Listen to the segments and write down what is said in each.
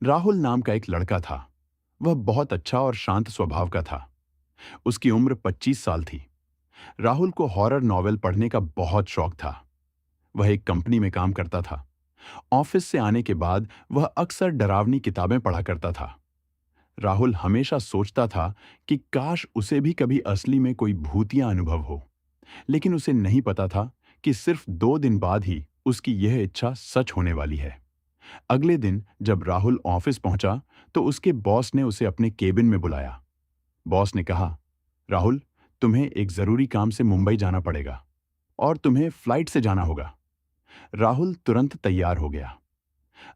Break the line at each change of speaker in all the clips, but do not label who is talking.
राहुल नाम का एक लड़का था। वह बहुत अच्छा और शांत स्वभाव का था। उसकी उम्र 25 साल थी। राहुल को हॉरर नॉवेल पढ़ने का बहुत शौक था। वह एक कंपनी में काम करता था। ऑफिस से आने के बाद वह अक्सर डरावनी किताबें पढ़ा करता था। राहुल हमेशा सोचता था कि काश उसे भी कभी असली में कोई भूतिया अनुभव हो, लेकिन उसे नहीं पता था कि सिर्फ 2 दिन बाद ही उसकी यह इच्छा सच होने वाली है। अगले दिन जब राहुल ऑफिस पहुंचा तो उसके बॉस ने उसे अपने केबिन में बुलाया। बॉस ने कहा, राहुल, तुम्हें एक जरूरी काम से मुंबई जाना पड़ेगा और तुम्हें फ्लाइट से जाना होगा। राहुल तुरंत तैयार हो गया।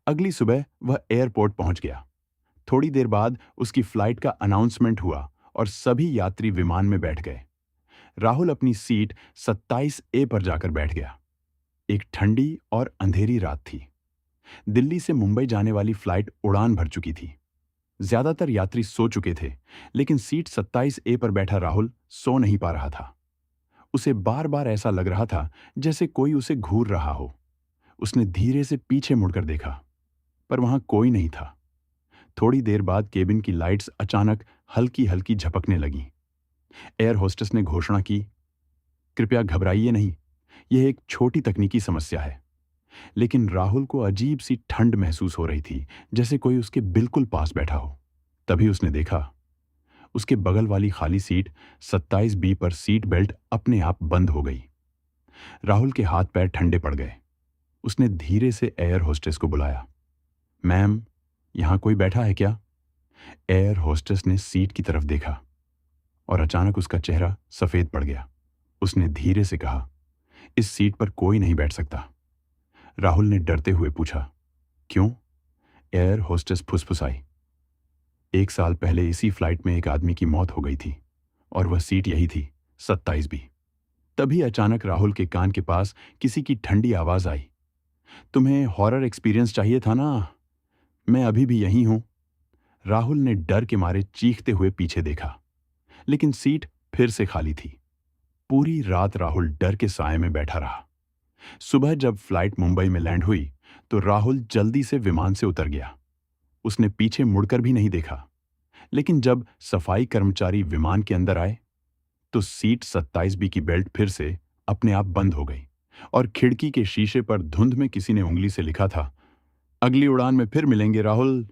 अगली सुबह वह एयरपोर्ट पहुंच गया। थोड़ी देर बाद उसकी फ्लाइट का अनाउंसमेंट हुआ और सभी यात्री विमान में बैठ गए। राहुल अपनी सीट 27 ए पर जाकर बैठ गया। एक ठंडी और अंधेरी रात थी। दिल्ली से मुंबई जाने वाली फ्लाइट उड़ान भर चुकी थी। ज्यादातर यात्री सो चुके थे, लेकिन सीट 27 ए पर बैठा राहुल सो नहीं पा रहा था। उसे बार बार ऐसा लग रहा था जैसे कोई उसे घूर रहा हो। उसने धीरे से पीछे मुड़कर देखा, पर वहां कोई नहीं था। थोड़ी देर बाद केबिन की लाइट्स अचानक हल्की हल्की झपकने लगीं। एयर होस्टेस ने घोषणा की, कृपया घबराइए नहीं, यह एक छोटी तकनीकी समस्या है। लेकिन राहुल को अजीब सी ठंड महसूस हो रही थी, जैसे कोई उसके बिल्कुल पास बैठा हो। तभी उसने देखा, उसके बगल वाली खाली सीट 27 बी पर सीट बेल्ट अपने आप बंद हो गई। राहुल के हाथ पैर ठंडे पड़ गए। उसने धीरे से एयर होस्टेस को बुलाया। मैम, यहां कोई बैठा है क्या? एयर होस्टेस ने सीट की तरफ देखा और अचानक उसका चेहरा सफेद पड़ गया। उसने धीरे से कहा, इस सीट पर कोई नहीं बैठ सकता। राहुल ने डरते हुए पूछा, क्यों? एयर होस्टेस फुसफुसाई, 1 साल पहले इसी फ्लाइट में एक आदमी की मौत हो गई थी और वह सीट यही थी, 27 बी। तभी अचानक राहुल के कान के पास किसी की ठंडी आवाज आई, तुम्हें हॉरर एक्सपीरियंस चाहिए था ना? मैं अभी भी यहीं हूं। राहुल ने डर के मारे चीखते हुए पीछे देखा, लेकिन सीट फिर से खाली थी। पूरी रात राहुल डर के साए में बैठा रहा। सुबह जब फ्लाइट मुंबई में लैंड हुई तो राहुल जल्दी से विमान से उतर गया। उसने पीछे मुड़कर भी नहीं देखा। लेकिन जब सफाई कर्मचारी विमान के अंदर आए तो सीट 27 बी की बेल्ट फिर से अपने आप बंद हो गई और खिड़की के शीशे पर धुंध में किसी ने उंगली से लिखा था, अगली उड़ान में फिर मिलेंगे राहुल।